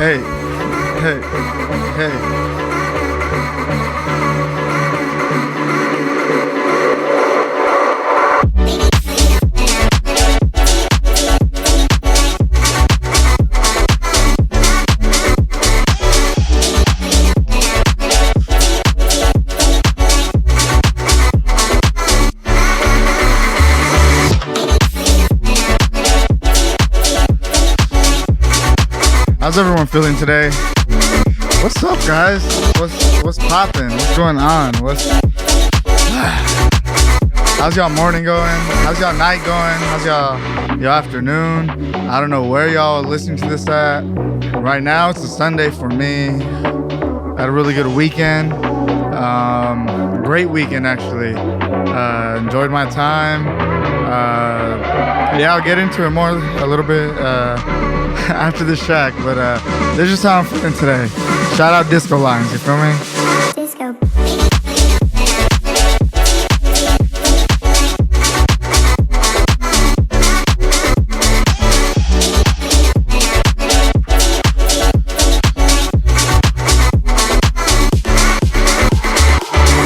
Hey, hey, hey. How's everyone feeling today? What's up, guys? What's popping? What's going on? How's y'all morning going? How's y'all night going? How's y'all afternoon? I don't know where y'all are listening to this at. Right now, it's a Sunday for me. Had a really good weekend. Great weekend, actually. Enjoyed my time. Yeah, I'll get into it more a little bit after this track, but this is just how I'm feeling today. Shout out Disco Lines, you feel me? Disco.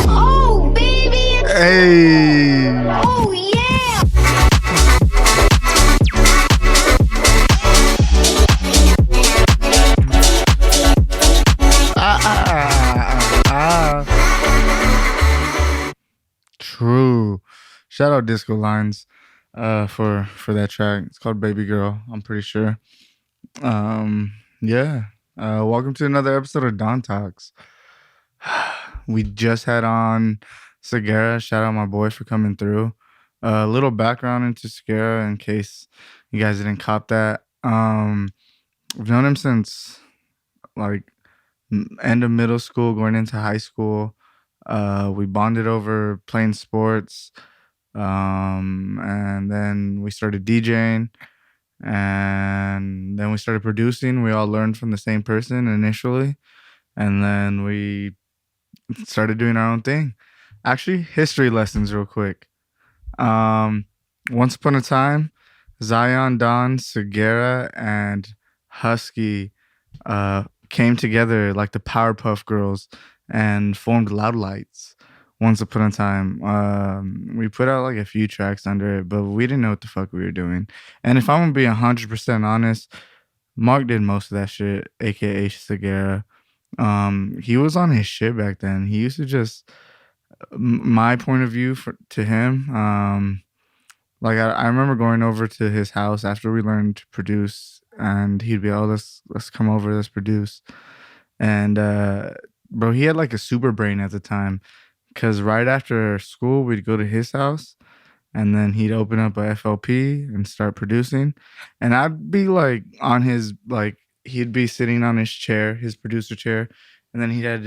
Oh, baby! Hey! Oh, yeah! True. Shout out Disco Lines for that track. It's called Baby Girl, I'm pretty sure. Yeah. Welcome to another episode of Don Talks. We just had on Segera. Shout out my boy for coming through. A little background into Segera in case you guys didn't cop that. I've known him since like end of middle school, going into high school. We bonded over playing sports. And then we started DJing, and then we started producing. We all learned from the same person initially, and then we started doing our own thing. Actually, history lessons real quick. Once upon a time, Zion, Don, Segera, and Husky came together like the Powerpuff Girls and formed Loud Lights. Once upon a time, we put out like a few tracks under it, but we didn't know what the fuck we were doing. And if I'm gonna be 100% honest, Mark did most of that shit, aka Segera. He was on his shit back then. He used to just my point of view to him. Like I remember going over to his house after we learned to produce, and he'd be, "Oh, let's come over, let's produce." And bro, he had like a super brain at the time, because right after school we'd go to his house, and then he'd open up a FLP and start producing, and I'd be like on his he'd be sitting on his chair, his producer chair, and then he had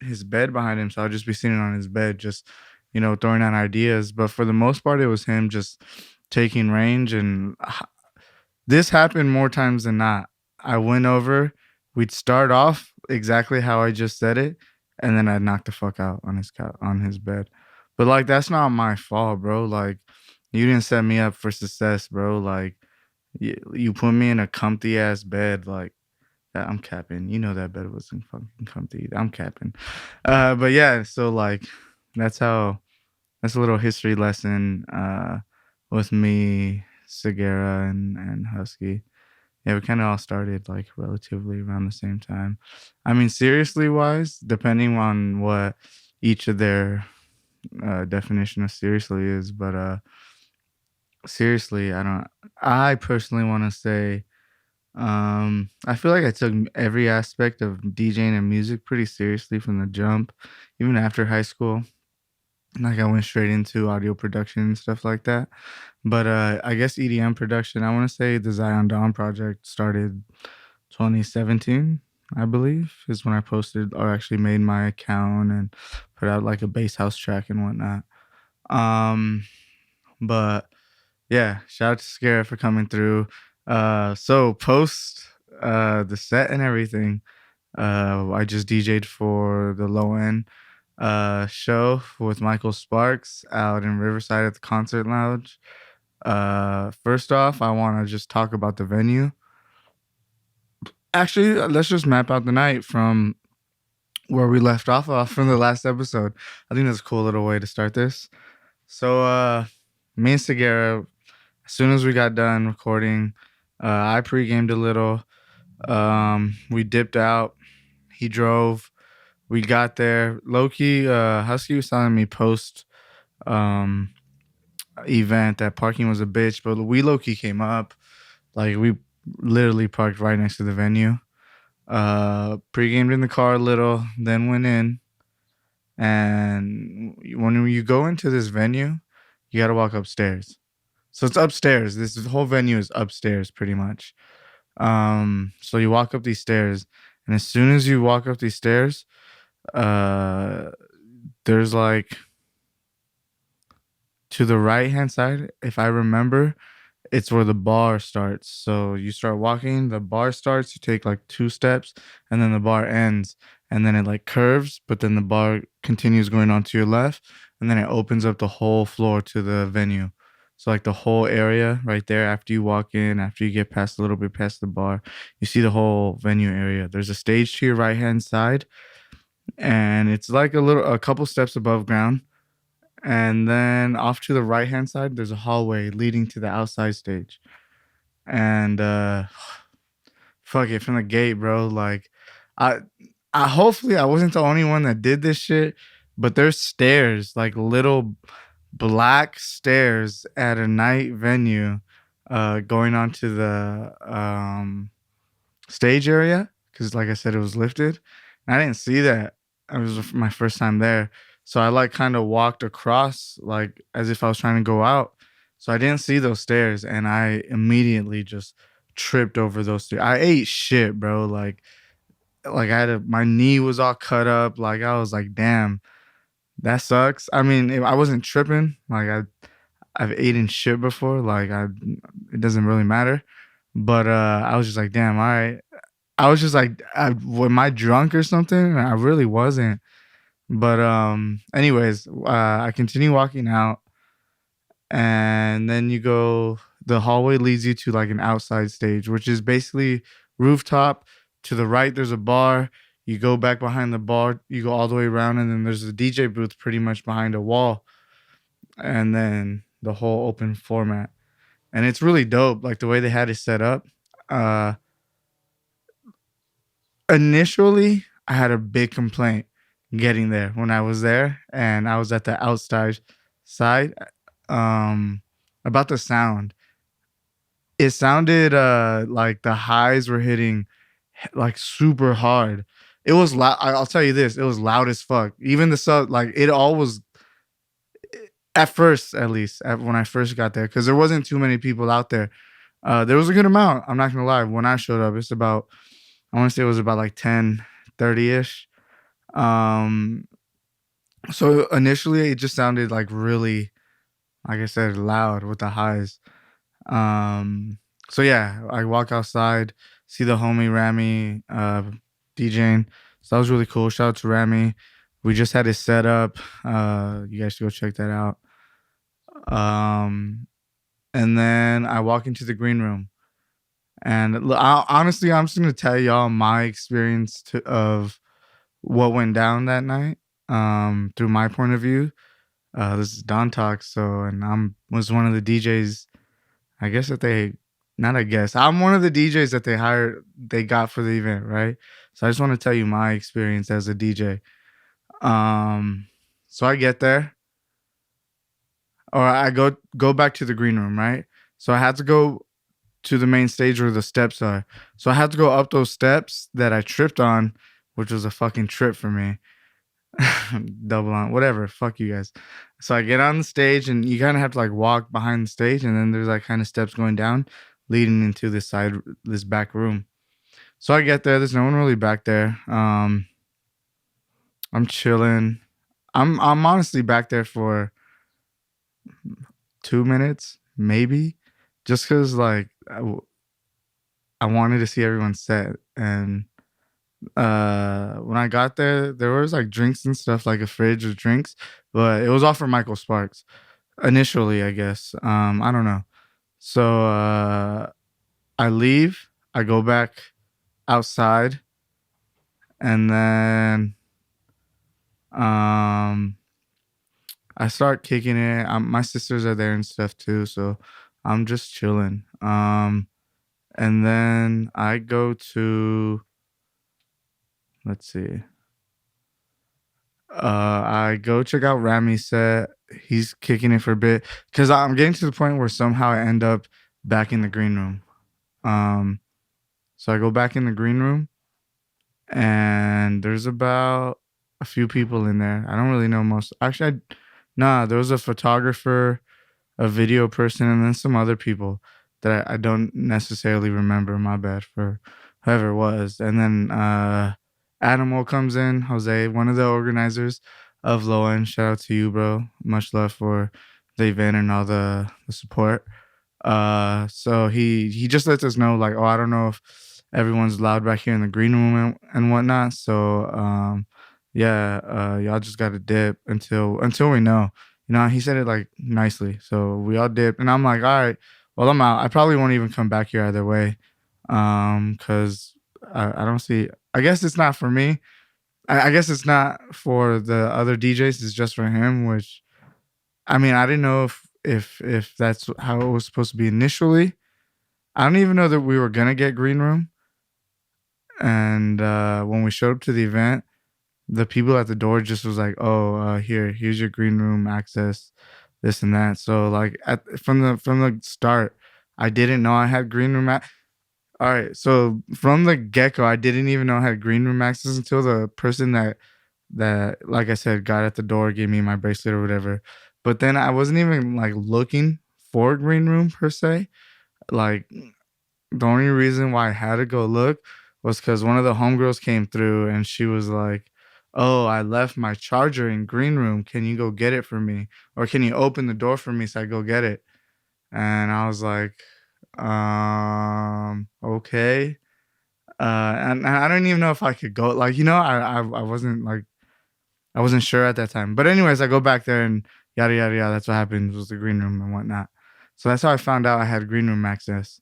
his bed behind him, so I'd just be sitting on his bed, just throwing out ideas. But for the most part, it was him just taking range, and this happened more times than not. I went over, we'd start off exactly how I just said it, and then I'd knock the fuck out on his bed. But like, that's not my fault, bro. Like, you didn't set me up for success, bro. Like, you put me in a comfy ass bed. Like, I'm capping. You know that bed wasn't fucking comfy. I'm capping. But yeah, so like, that's a little history lesson with me, Segera, and Husky. Yeah, we kind of all started like relatively around the same time. I mean, seriously wise, depending on what each of their definition of seriously is, but seriously, I personally want to say, I feel like I took every aspect of DJing and music pretty seriously from the jump, even after high school. Like, I went straight into audio production and stuff like that. But I guess EDM production, I want to say the Zion Dawn project started 2017, I believe, is when I posted or actually made my account and put out like a bass house track and whatnot. But yeah, shout out to Segera for coming through. So post the set and everything, I just DJ'd for the Low End show with Michael Sparks out in Riverside at the Concert Lounge. First off, I want to just talk about the venue. Actually, let's just map out the night from where we left off from the last episode. I think that's a cool little way to start this. So, me and Segera, as soon as we got done recording, I pre-gamed a little. We dipped out. He drove. We got there. Loki, Husky was telling me post um, event that parking was a bitch, but we Loki came up. Like, we literally parked right next to the venue. Pre-gamed in the car a little, then went in. And when you go into this venue, you got to walk upstairs. So it's upstairs. This whole venue is upstairs pretty much. So you walk up these stairs, and as soon as you walk up these stairs, uh, there's like to the right hand side, if I remember, it's where the bar starts. So you start walking, the bar starts, you take like 2 steps, and then the bar ends, and then it like curves, but then the bar continues going on to your left, and then it opens up the whole floor to the venue. So like the whole area right there, after you walk in, after you get past a little bit past the bar, you see the whole venue area. There's a stage to your right hand side, and it's like a couple steps above ground. And then off to the right hand side, there's a hallway leading to the outside stage. And fuck it, from the gate, bro. Like, I, I hopefully I wasn't the only one that did this shit, but there's stairs, like little black stairs at a night venue, going onto the stage area, because like I said, it was lifted. And I didn't see that. It was my first time there. So I like kind of walked across like as if I was trying to go out. So I didn't see those stairs, and I immediately just tripped over those stairs. I ate shit, bro. Like my knee was all cut up. Like I was like, damn, that sucks. I mean, I wasn't tripping. Like I've eaten shit before. It doesn't really matter. But I was just like, damn, all right. I was just like, am I drunk or something? I really wasn't. But anyways, I continue walking out, and then you go. The hallway leads you to like an outside stage, which is basically rooftop. To the right, there's a bar. You go back behind the bar. You go all the way around, and then there's a DJ booth pretty much behind a wall, and then the whole open format. And it's really dope, like the way they had it set up. Uh, Initially, I had a big complaint getting there when I was there, and I was at the outside side. Um, about the sound, it sounded like the highs were hitting like super hard. It was loud. I'll tell you this, it was loud as fuck. Even the sub, like it all was at first, at least when I first got there, because there wasn't too many people out there. There was a good amount. I'm not gonna lie. When I showed up, it's about, I want to say it was about like 10:30 ish. Um, so initially it just sounded like really, like I said, loud with the highs. Um, so yeah, I walk outside, see the homie Rami DJing. So that was really cool. Shout out to Rami. We just had his setup. You guys should go check that out. Um, and then I walk into the green room. And honestly, I'm just gonna tell y'all my experience of what went down that night, through my point of view. This is Don Talk, so, and was one of the DJs. I guess that they, not I guess, I'm one of the DJs that they got for the event, right? So I just want to tell you my experience as a DJ. So I get there, or I go back to the green room, right? So I had to go to the main stage where the steps are. So I had to go up those steps that I tripped on, which was a fucking trip for me. Double on, whatever. Fuck you guys. So I get on the stage, and you kind of have to like walk behind the stage, and then there's like kind of steps going down, leading into this back room. So I get there. There's no one really back there. I'm chilling. I'm honestly back there for 2 minutes, maybe, just because like I wanted to see everyone's set. And when I got there, there was like drinks and stuff, like a fridge of drinks, but it was all for Michael Sparks initially, I guess. I don't know. So I leave, I go back outside, and then I start kicking it. My sisters are there and stuff too, so I'm just chilling. And then I go to, let's see. I go check out Rami's set. He's kicking it for a bit because I'm getting to the point where somehow I end up back in the green room. So I go back in the green room, and there's about a few people in there. I don't really know most. Actually, nah, there was a photographer, a video person, and then some other people that I don't necessarily remember. My bad for whoever it was. And then Animal comes in, Jose, one of the organizers of Low End. Shout out to you, bro. Much love for the event and all the support. So he just lets us know, like, oh, I don't know if everyone's allowed back here in the green room and whatnot. So yeah, y'all just gotta dip until we know. You know, he said it like nicely. So we all dipped, and I'm like, all right, well, I'm out. I probably won't even come back here either way. Cause I don't see, I guess it's not for me. I guess it's not for the other DJs, it's just for him, which I mean, I didn't know if that's how it was supposed to be initially. I don't even know that we were gonna get green room. And when we showed up to the event, the people at the door just was like, "Oh, here's your green room access, this and that." So like from the start, I didn't know I had green room. All right, so from the get go, I didn't even know I had green room access until the person that like I said got at the door, gave me my bracelet or whatever. But then I wasn't even like looking for green room per se. Like the only reason why I had to go look was because one of the homegirls came through and she was like, "Oh, I left my charger in green room. Can you go get it for me? Or can you open the door for me so I go get it?" And I was like, okay. And I don't even know if I could go. Like, you know, I wasn't like, I wasn't sure at that time. But anyways, I go back there and yada yada yada. That's what happened. Was the green room and whatnot. So that's how I found out I had green room access.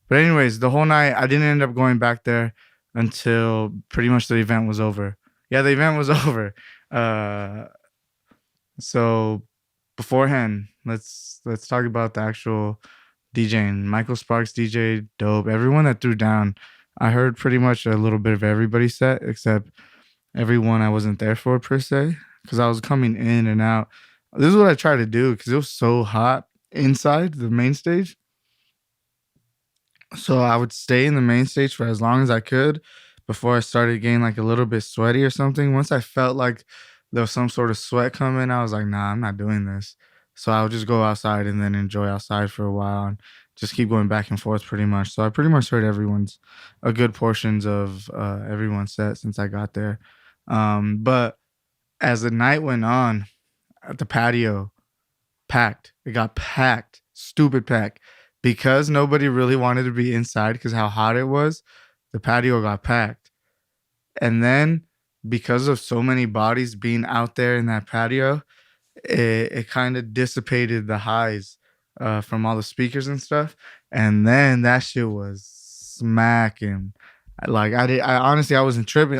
But anyways, the whole night I didn't end up going back there until pretty much the event was over. Yeah, the event was over. Uh, so beforehand, let's talk about the actual DJing. Michael Sparks DJ, dope. Everyone that threw down, I heard pretty much a little bit of everybody's set except everyone I wasn't there for per se because I was coming in and out. This is what I tried to do because it was so hot inside the main stage. So I would stay in the main stage for as long as I could before I started getting like a little bit sweaty or something. Once I felt like there was some sort of sweat coming, I was like, nah, I'm not doing this. So I would just go outside and then enjoy outside for a while and just keep going back and forth pretty much. So I pretty much heard a good portions of everyone's set since I got there. But as the night went on at the patio, packed. It got packed, stupid packed. Because nobody really wanted to be inside because how hot it was, the patio got packed. And then because of so many bodies being out there in that patio, it kind of dissipated the highs from all the speakers and stuff. And then that shit was smacking. Like I honestly, I wasn't tripping.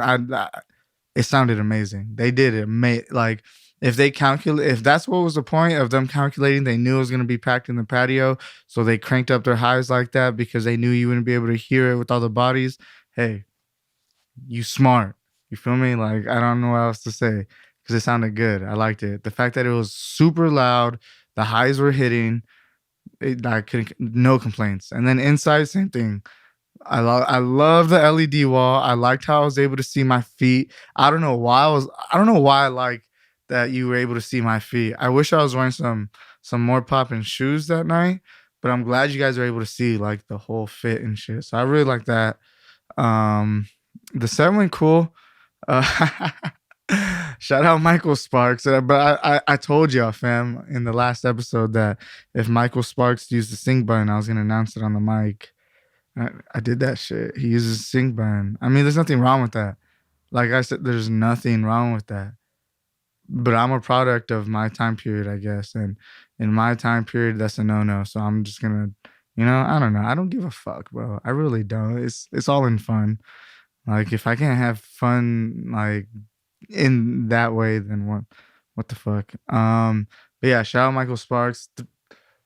It sounded amazing. They did it. Like if that's what was the point of them calculating, they knew it was gonna be packed in the patio, so they cranked up their highs like that because they knew you wouldn't be able to hear it with all the bodies. Hey, you smart. You feel me? Like I don't know what else to say because it sounded good. I liked it. The fact that it was super loud, the highs were hitting. I couldn't, no complaints. And then inside, same thing. I love the LED wall. I liked how I was able to see my feet. I don't know why I like that you were able to see my feet. I wish I was wearing some more popping shoes that night, but I'm glad you guys were able to see like the whole fit and shit. So I really like that. The set went cool. Uh, shout out Michael Sparks. But I told y'all, fam, in the last episode that if Michael Sparks used the sing button, I was gonna announce it on the mic. I did that shit. He uses sync button. I mean, there's nothing wrong with that. Like I said, there's nothing wrong with that. But I'm a product of my time period, I guess. And in my time period, that's a no-no. So I'm just gonna, I don't know. I don't give a fuck, bro. I really don't. It's all in fun. Like if I can't have fun like in that way, then what the fuck? But yeah, shout out Michael Sparks.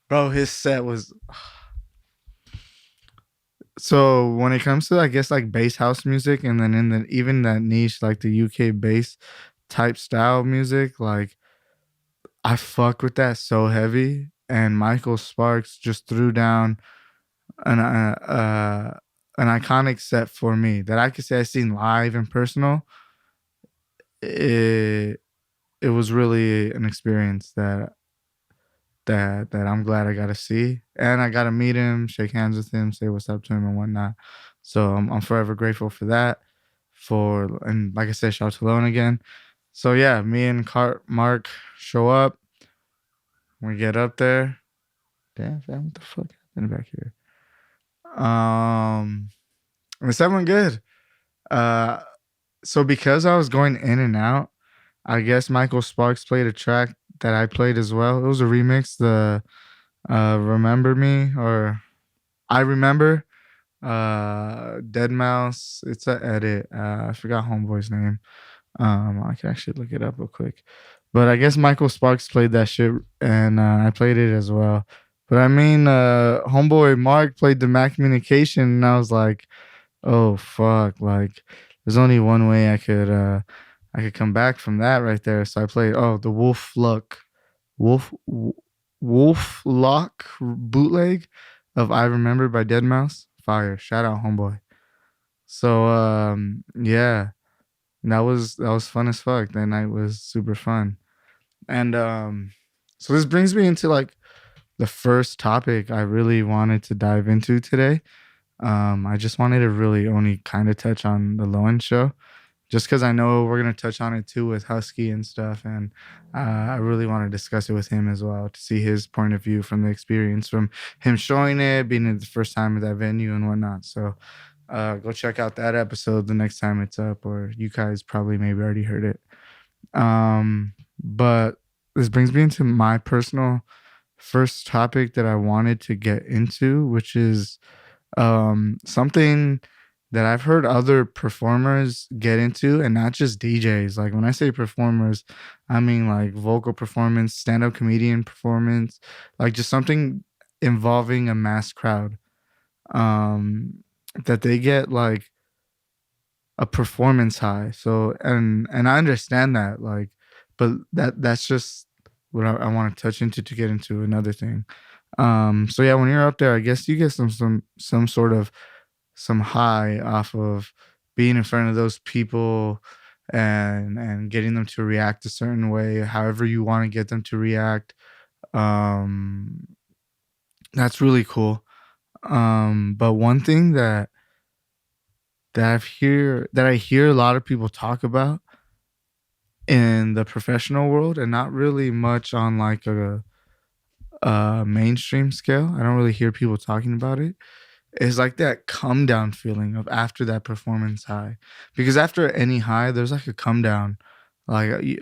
Bro, his set was so when it comes to I guess like bass house music and then in the even that niche like the UK bass type style music, like I fuck with that so heavy. And Michael Sparks just threw down an iconic set for me that I could say I seen live and personal. It it was really an experience that I'm glad I got to see, and I got to meet him, shake hands with him, say what's up to him and whatnot. So I'm forever grateful for that. And like I said, shout out to Lone again. So yeah, me and Mark show up. We get up there. Damn, fam, what the fuck happened back here? The set went good. Uh, so because I was going in and out, I guess Michael Sparks played a track that I played as well. It was a remix. The Remember Me or I Remember Dead Mouse. It's an edit. I forgot Homeboy's name. I can actually look it up real quick. But I guess Michael Sparks played that shit and I played it as well. But I mean, Homeboy Mark played the Mac Communication and I was like, oh fuck, like there's only one way I could come back from that right there. So I played the Wolf Wolf Lock bootleg of I Remember by Dead Mouse. Fire. Shout out Homeboy. So yeah, that was fun as fuck. That night was super fun. And so this brings me into like the first topic I really wanted to dive into today. I just wanted to really only kind of touch on the Lowen show, just because I know we're gonna touch on it too with Husky and stuff, and I really want to discuss it with him as well to see his point of view from the experience, from him showing it, being it the first time at that venue and whatnot. So go check out that episode the next time it's up, or you guys probably maybe already heard it. But this brings me into my personal first topic that I wanted to get into, which is something that I've heard other performers get into, and not just DJs. Like when I say performers, I mean like vocal performance, stand-up comedian performance, like just something involving a mass crowd. That they get like a performance high. So and I understand that, like, but that's just what I want to touch into to get into another thing. So yeah, when you're up there, I guess you get some sort of some high off of being in front of those people and getting them to react a certain way, however you want to get them to react. Um, that's really cool. But one thing that I hear a lot of people talk about in the professional world, and not really much on like a mainstream scale. I don't really hear people talking about it. It's like that come down feeling of after that performance high, because after any high, there's like a come down. Like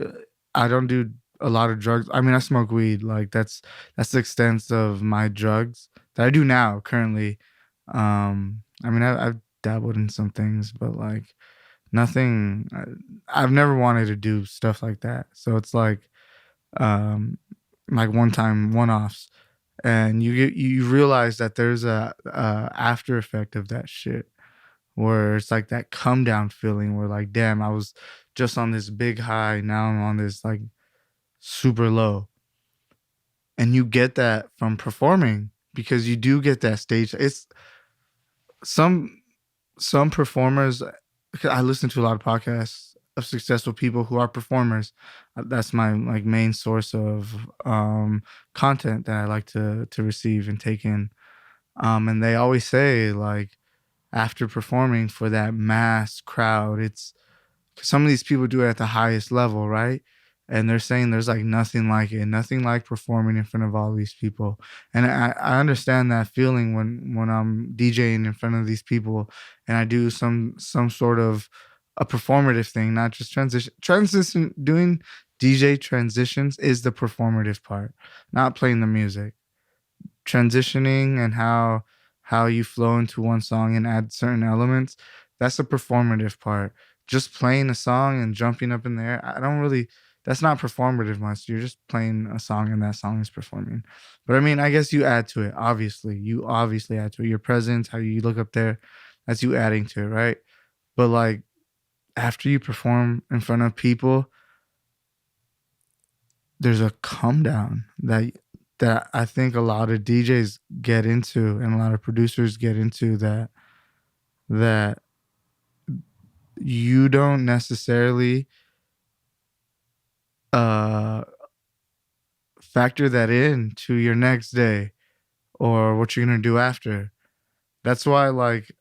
I don't do a lot of drugs. I mean, I smoke weed. Like that's the extent of my drugs that I do now currently. I mean, I've dabbled in some things, but like nothing. I've never wanted to do stuff like that. So it's um, like one time one offs, and you realize that there's a after effect of that shit where it's like that come down feeling where like damn, I was just on this big high, now I'm on this like super low. And you get that from performing, because you do get that stage. It's some performers. I listen to a lot of podcasts of successful people who are performers. That's my like main source of content that I like to receive and take in. And they always say like after performing for that mass crowd, it's 'cause some of these people do it at the highest level, right? And they're saying there's like nothing like it, nothing like performing in front of all these people. And I understand that feeling when I'm DJing in front of these people and I do some sort of a performative thing, not just transition. Doing DJ transitions is the performative part, not playing the music. Transitioning and how you flow into one song and add certain elements, That's the performative part. Just playing a song and jumping up in the air, I don't really. That's not performative much. You're just playing a song and that song is performing. But I mean, I guess you add to it. Obviously, you obviously add to it. Your presence, how you look up there, that's you adding to it, right? But like after you perform in front of people, there's a come down that I think a lot of DJs get into and a lot of producers get into, that you don't necessarily uh factor that in to your next day or what you're gonna do after. That's why, like,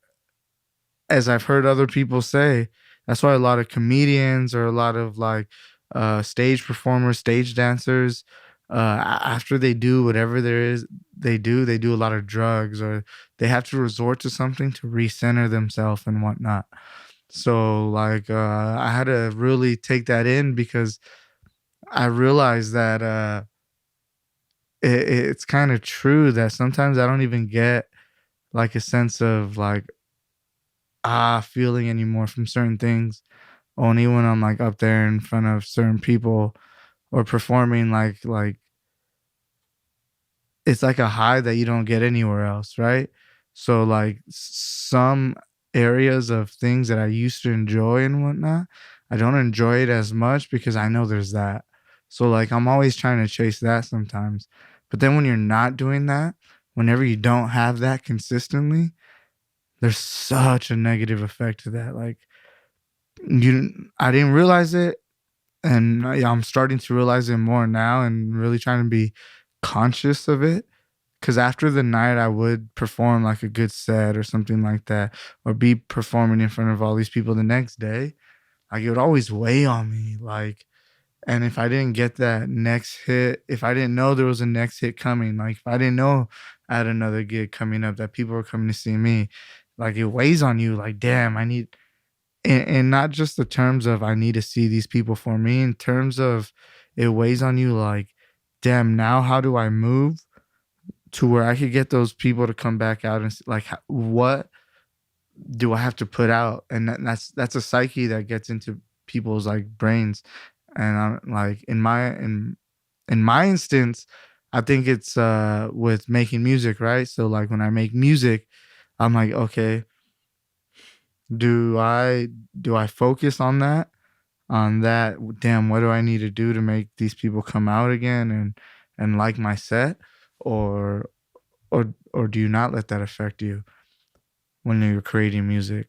as I've heard other people say, that's why a lot of comedians or a lot of like stage performers, stage dancers, after they do whatever there is they do a lot of drugs, or they have to resort to something to recenter themselves and whatnot. So like I had to really take that in because I realized that it's kind of true that sometimes I don't even get like a sense of like feeling anymore from certain things, only when I'm like up there in front of certain people or performing. Like it's like a high that you don't get anywhere else, right? So like some areas of things that I used to enjoy and whatnot, I don't enjoy it as much because I know there's that. So like I'm always trying to chase that sometimes. But then when you're not doing that, whenever you don't have that consistently, there's such a negative effect to that. Like I didn't realize it, and I'm starting to realize it more now and really trying to be conscious of it. Because after the night I would perform like a good set or something like that, or be performing in front of all these people the next day, like it would always weigh on me. Like, and if I didn't get that next hit, if I didn't know there was a next hit coming, like if I didn't know I had another gig coming up that people were coming to see me, like it weighs on you. Like, damn, I need, and not just the terms of I need to see these people for me, in terms of it weighs on you like, damn, now how do I move to where I could get those people to come back out and like, what do I have to put out? And that's a psyche that gets into people's like brains. And I'm like in my instance, I think it's with making music, right? So like when I make music, I'm like, okay, do I focus on that? On that, damn, what do I need to do to make these people come out again and like my set? Or or do you not let that affect you when you're creating music,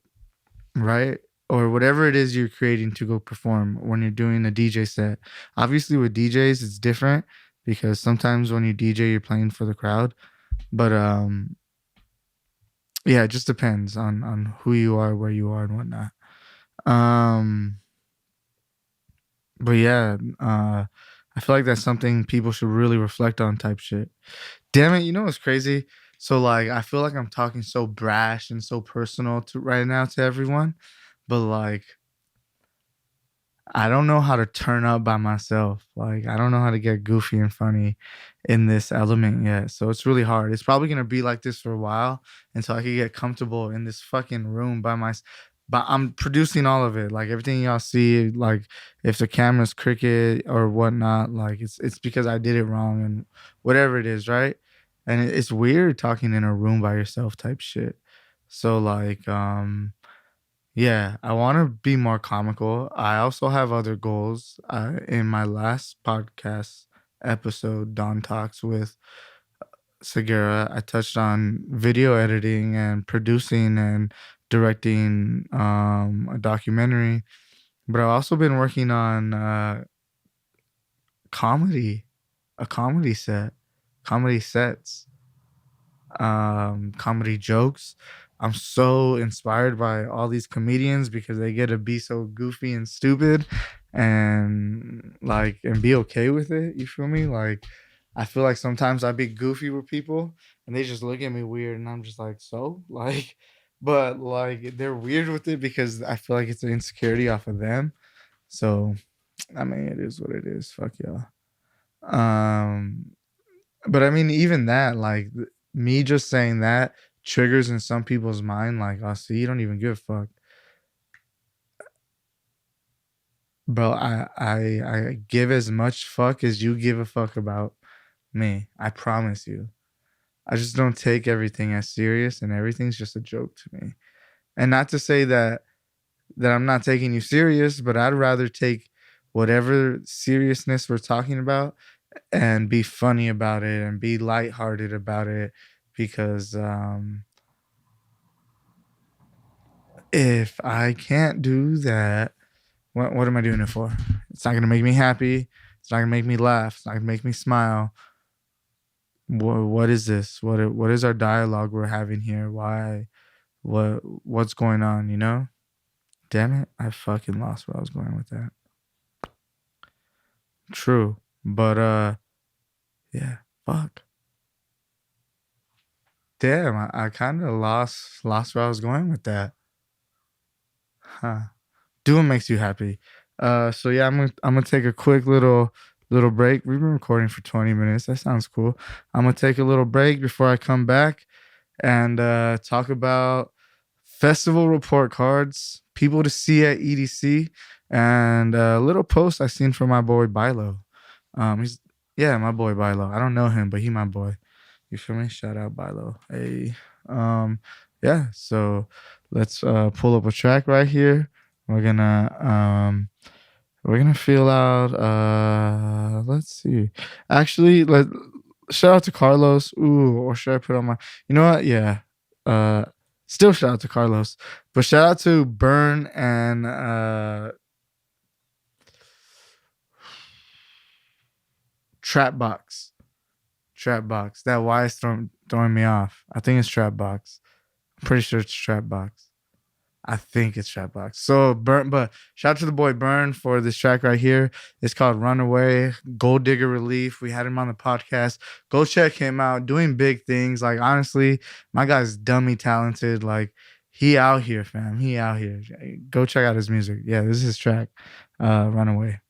right? Or whatever it is you're creating to go perform when you're doing a DJ set. Obviously with DJs it's different because sometimes when you DJ you're playing for the crowd. But yeah, it just depends on who you are, where you are and whatnot. Um but yeah, I feel like that's something people should really reflect on type shit. Damn it, you know what's crazy? So like I feel like I'm talking so brash and so personal to right now to everyone, but like I don't know how to turn up by myself. Like I don't know how to get goofy and funny in this element yet. So it's really hard. It's probably gonna be like this for a while until I can get comfortable in this fucking room by myself. But I'm producing all of it. Like everything y'all see, like if the camera's crooked or whatnot, like it's because I did it wrong and whatever it is, right? And it's weird talking in a room by yourself type shit. So like yeah, I want to be more comical. I also have other goals. In my last podcast episode, Don Talks with Segera, I touched on video editing and producing and directing a documentary. But I've also been working on comedy, a comedy sets, comedy jokes. I'm so inspired by all these comedians because they get to be so goofy and stupid and like and be okay with it. You feel me? Like I feel like sometimes I be goofy with people and they just look at me weird and I'm just like, so like, but like they're weird with it because I feel like it's an insecurity off of them. So I mean it is what it is. Fuck y'all. Um but I mean, even that, like me just saying that triggers in some people's mind, like, oh, see, you don't even give a fuck. Bro, I give as much fuck as you give a fuck about me. I promise you. I just don't take everything as serious, and everything's just a joke to me. And not to say that I'm not taking you serious, but I'd rather take whatever seriousness we're talking about and be funny about it and be lighthearted about it, because if I can't do that, what am I doing it for? It's not gonna make me happy. It's not gonna make me laugh. It's not gonna make me smile. What is this? What is our dialogue we're having here? Why? What's going on? You know? Damn it! I fucking lost where I was going with that. True, but yeah, fuck. Damn, I kind of lost where I was going with that. Huh. Do what makes you happy. So yeah, I'm gonna take a quick little break. We've been recording for 20 minutes. That sounds cool. I'm gonna take a little break before I come back and talk about festival report cards, people to see at EDC, and a little post I seen from my boy Bailo. He's my boy Bailo. I don't know him, but he my boy. You feel me? Shout out Bailo. Hey. Yeah, so let's pull up a track right here. We're gonna feel out let's see. Actually, shout out to Carlos. Ooh, or should I put on my, you know what? Yeah. Still shout out to Carlos. But shout out to Burn and TRYPBOX. TRYPBOX. That Y is throwing me off. I think it's TRYPBOX. I'm pretty sure it's TRYPBOX. I think it's TRYPBOX. So Burn, but shout out to the boy Burn for this track right here. It's called Runaway, Gold Digger Relief. We had him on the podcast. Go check him out. Doing big things. Like, honestly, my guy's dummy talented. Like, he out here, fam. He out here. Go check out his music. Yeah, this is his track, Runaway.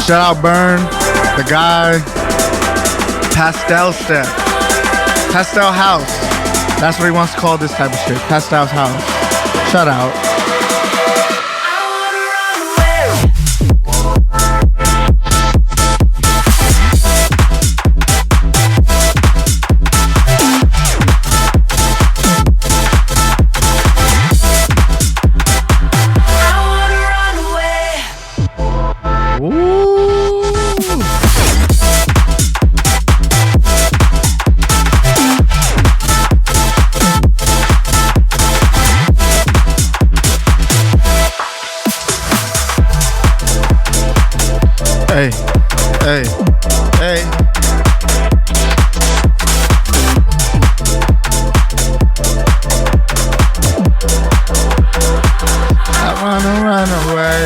Shout out Burn, the guy, Pastel Step, Pastel House. That's what he wants to call this type of shit. Pastel House. Shout out. Hey, hey, hey. I wanna run away.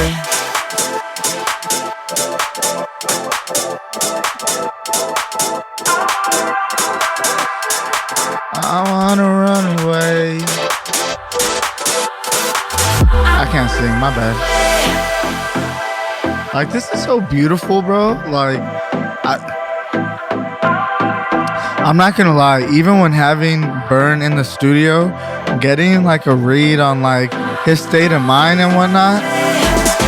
I wanna run away. I can't sing, my bad. Like, this is so beautiful, bro. Like, I'm not gonna lie. Even when having Burn in the studio, getting like a read on like his state of mind and whatnot,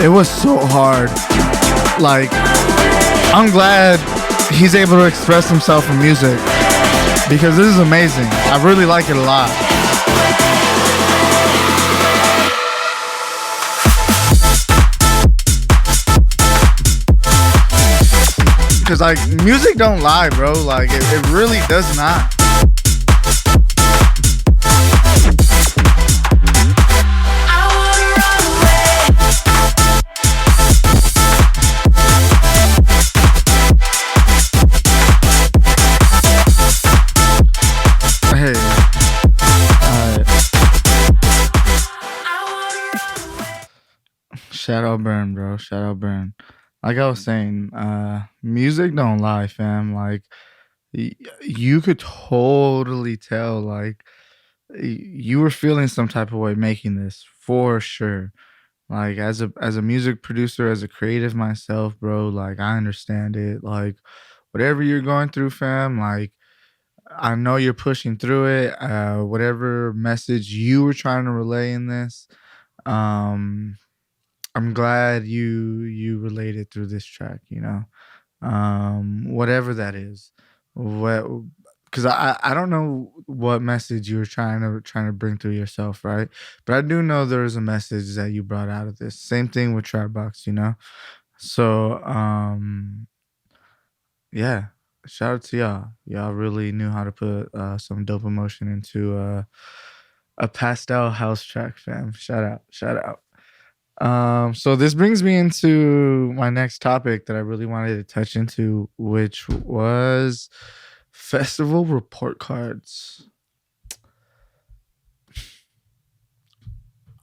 it was so hard. Like, I'm glad he's able to express himself in music, because this is amazing. I really like it a lot. Cause like, music don't lie, bro. Like, it really does not. Shout out Burn, bro. Shout out Burn. Like I was saying, music don't lie, fam. Like you could totally tell, like you were feeling some type of way making this for sure. Like as a music producer, as a creative myself, bro, like I understand it. Like whatever you're going through, fam, like I know you're pushing through it. Whatever message you were trying to relay in this, um, I'm glad you related through this track. Whatever that is, what because I don't know what message you were trying to bring through yourself, right? But I do know there is a message that you brought out of this. Same thing with TRYPBOX. So yeah, shout out to y'all. Y'all really knew how to put some dope emotion into a pastel house track, fam. Shout out, shout out. So this brings me into my next topic that I really wanted to touch into, which was festival report cards.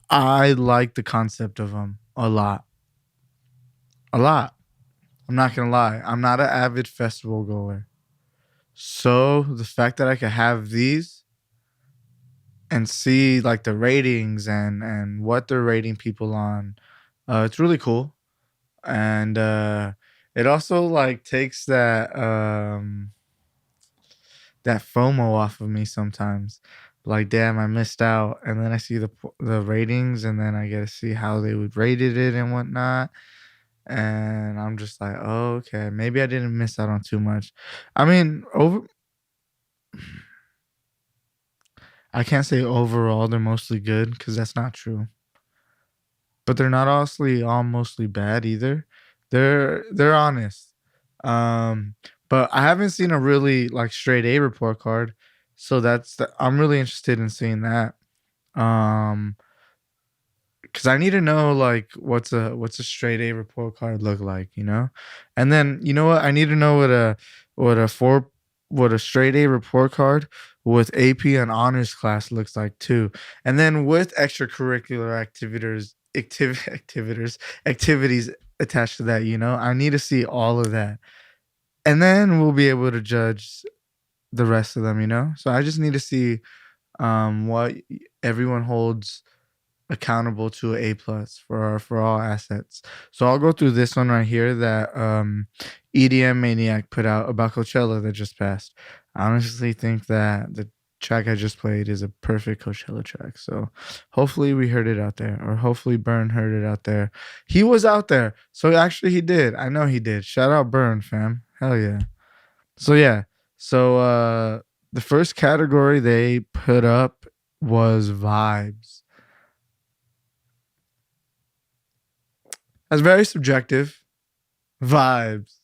I like the concept of them a lot. A lot. I'm not gonna lie. I'm not an avid festival goer. So the fact that I could have these and see like the ratings and what they're rating people on, it's really cool. And it also like takes that FOMO off of me sometimes. Like, damn, I missed out, and then I see the ratings, and then I get to see how they would rated it and whatnot, and I'm just like, oh, okay, maybe I didn't miss out on too much. I mean, I can't say overall they're mostly good because that's not true, but they're not all mostly bad either. They're honest. Um, but I haven't seen a really like straight A report card, so I'm really interested in seeing that. Um, because I need to know like what's a straight A report card look like. And then you know what? I need to know what a four what a straight A report card with AP and honors class looks like too. And then with extracurricular activities attached to that. I need to see all of that. And then we'll be able to judge the rest of them. So I just need to see what everyone holds accountable to A+ for all assets. So I'll go through this one right here that EDM Maniac put out about Coachella that just passed. I honestly think that the track I just played is a perfect Coachella track. So hopefully we heard it out there, or hopefully Burn heard it out there. He was out there. So actually he did. I know he did. Shout out Burn, fam. Hell yeah. So yeah. So the first category they put up was vibes. That's very subjective. Vibes.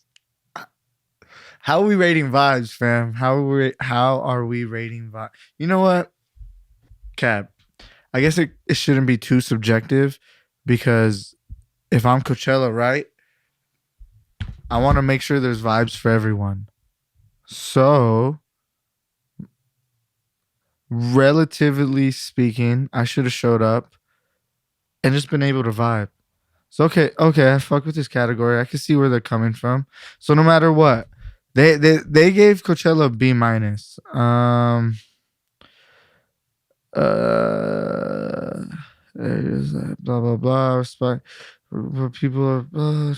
How are we rating vibes, fam? How are we rating vibes? You know what? Cap. I guess it shouldn't be too subjective because if I'm Coachella, right? I want to make sure there's vibes for everyone. So, relatively speaking, I should have showed up and just been able to vibe. So okay, I fuck with this category. I can see where they're coming from. So no matter what, they gave Coachella a B minus. There's blah blah blah. Respect. People are.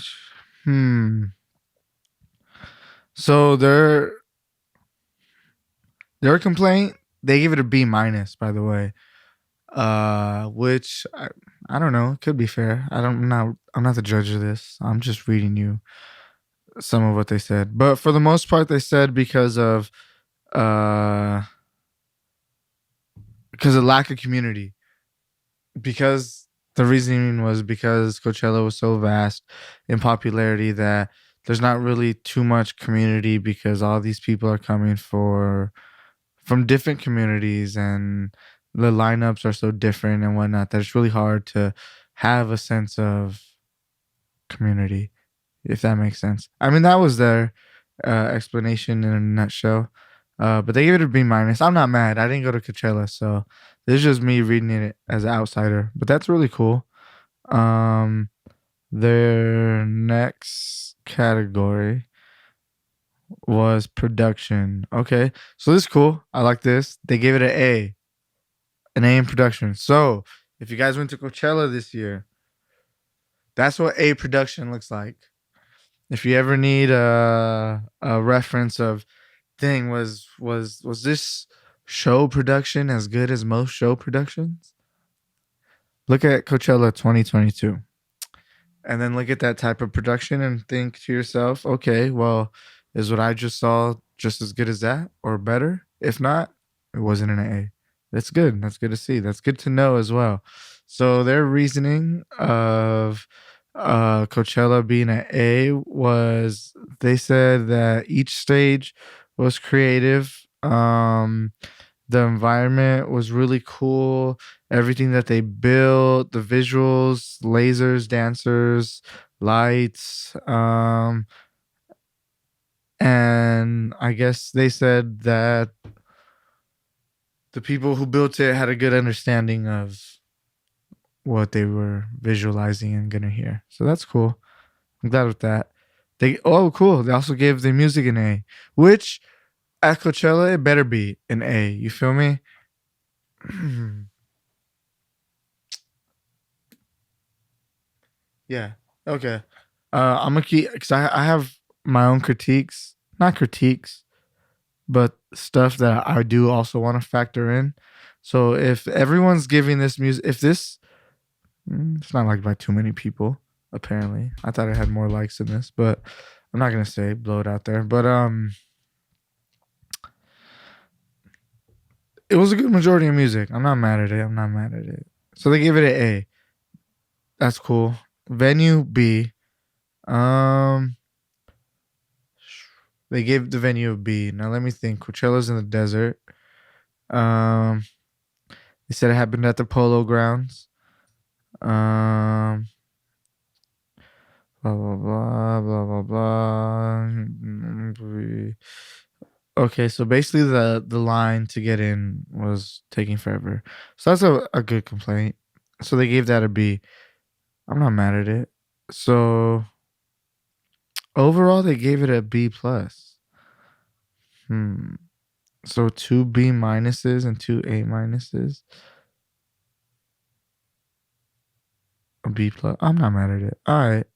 So their complaint, they gave it a B minus. By the way, which I don't know. It could be fair. I'm not the judge of this. I'm just reading you some of what they said. But for the most part, they said because of lack of community. Because the reasoning was because Coachella was so vast in popularity that there's not really too much community because all these people are coming from different communities and the lineups are so different and whatnot that it's really hard to have a sense of community, if that makes sense. I mean, that was their explanation in a nutshell. But they gave it a B minus. I'm not mad. I didn't go to Coachella, so this is just me reading it as an outsider. But that's really cool. Their next category was production. Okay, so this is cool. I like this. They gave it an A in production. So if you guys went to Coachella this year, that's what A production looks like. If you ever need a reference of thing, was this show production as good as most show productions? Look at Coachella 2022. And then look at that type of production and think to yourself, okay, well, is what I just saw just as good as that or better? If not, it wasn't an A. That's good. That's good to see. That's good to know as well. So their reasoning of Coachella being an A was they said that each stage was creative. The environment was really cool. Everything that they built, the visuals, lasers, dancers, lights, and I guess they said that the people who built it had a good understanding of what they were visualizing and gonna hear. So that's cool. I'm glad with that. Cool. They also gave the music an A, which at Coachella it better be an A. You feel me? Yeah. Okay. I'm gonna keep because I have my own critiques, not critiques, but stuff that I do also want to factor in. So if everyone's giving this music, if this, it's not liked by too many people. Apparently, I thought it had more likes than this, but I'm not gonna say blow it out there. But it was a good majority of music. I'm not mad at it. I'm not mad at it. So they gave it an A. That's cool. Venue B. They gave the venue a B. Now let me think. Coachella's in the desert. They said it happened at the Polo Grounds. Blah blah blah blah blah blah. Okay, so basically the line to get in was taking forever. So that's a good complaint. So they gave that a B. I'm not mad at it. So overall they gave it a B plus. So 2 B minuses and 2 A minuses. A B plus. I'm not mad at it. All right.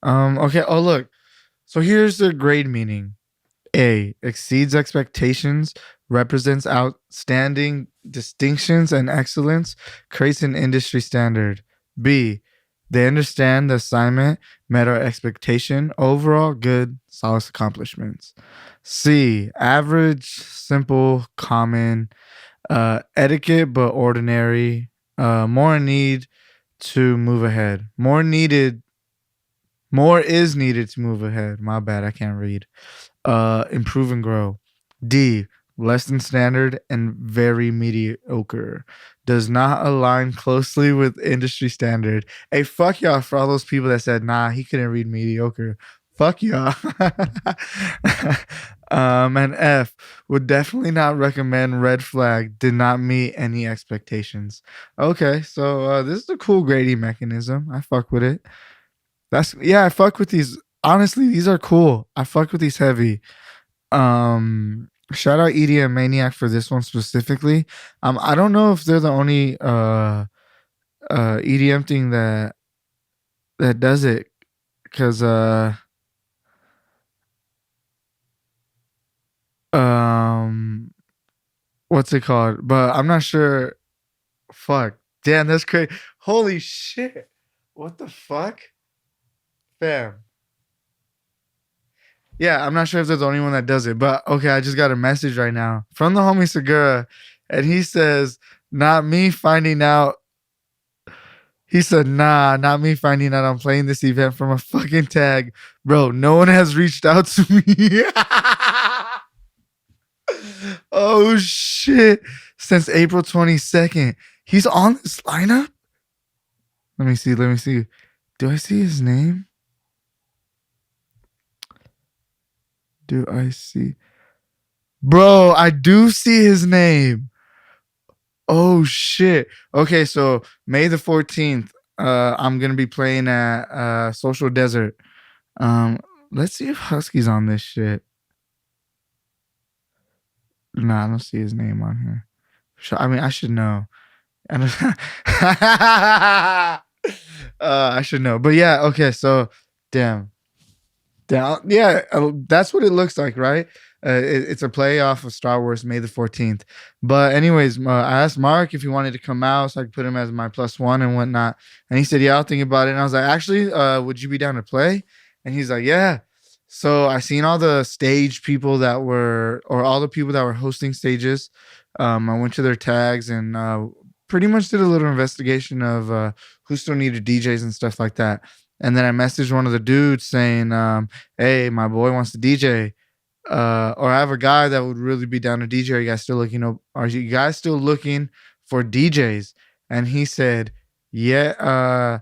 Okay. Oh look. So here's the grade meaning. A, exceeds expectations, represents outstanding distinctions and excellence, creates an industry standard. B, they understand the assignment, met our expectation, overall good, solid accomplishments. C, average, simple, common, etiquette but ordinary, more in need to move ahead. More is needed to move ahead. My bad, I can't read. Improve and grow. D, less than standard and very mediocre. Does not align closely with industry standard. Hey, fuck y'all for all those people that said, nah, he couldn't read mediocre. Fuck y'all. And F, would definitely not recommend. Red flag, did not meet any expectations. Okay, so this is a cool grading mechanism. I fuck with it. I fuck with these. Honestly, these are cool. I fuck with these heavy. Shout out EDM Maniac for this one specifically. I don't know if they're the only EDM thing that does it, because what's it called? But I'm not sure. Fuck. Damn, that's crazy. Holy shit. What the fuck? Fam. Yeah, I'm not sure if they're the only one that does it, but okay, I just got a message right now from the homie Segera, and he says, not me finding out. He said, nah, not me finding out I'm playing this event from a fucking tag. Bro, no one has reached out to me. Oh, shit. Since April 22nd. He's on this lineup? Let me see. Do I see his name? Do I see? Bro, I do see his name. Oh shit. Okay, so May the 14th, I'm gonna be playing at Social Desert. Um, let's see if Husky's on this shit. Nah, I don't see his name on here. I mean, I should know. I should know. But yeah, okay. So, damn. Yeah, that's what it looks like, right? It's a play off of Star Wars May the 14th. But anyways, I asked Mark if he wanted to come out so I could put him as my +1 and whatnot. And he said, yeah, I'll think about it. And I was like, actually, would you be down to play? And he's like, yeah. So I seen all the stage people that were, or all the people that were hosting stages. I went to their tags and pretty much did a little investigation of who still needed DJs and stuff like that. And then I messaged one of the dudes saying, hey, my boy wants to DJ. Or I have a guy that would really be down to DJ. Are you guys still looking for DJs? And he said, yeah,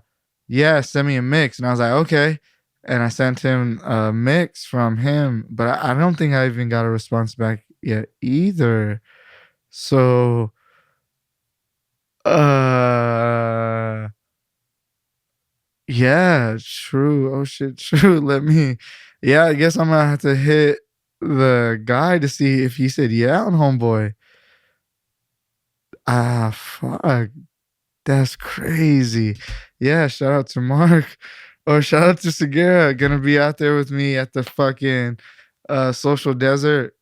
yeah, send me a mix. And I was like, okay. And I sent him a mix from him, but I don't think I even got a response back yet either. So, yeah, true. Oh shit, true. Yeah, I guess I'm gonna have to hit the guy to see if he said yeah on Homeboy. Ah, fuck. That's crazy. Yeah, shout out to Mark. Or shout out to Segera. Gonna be out there with me at the fucking Social Desert.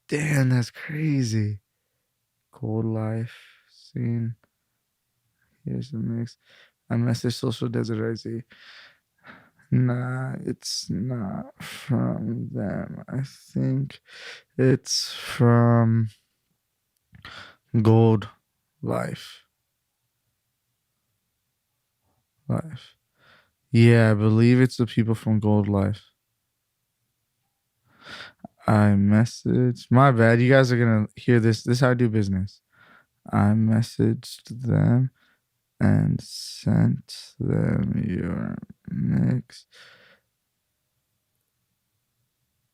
Damn, that's crazy. Cold life scene. Here's the mix. I messaged Social Desert. I see. Nah, it's not from them. I think it's from Gold Life. Yeah, I believe it's the people from Gold Life. I messaged. My bad. You guys are gonna hear this. This is how I do business. I messaged them and sent them your mix.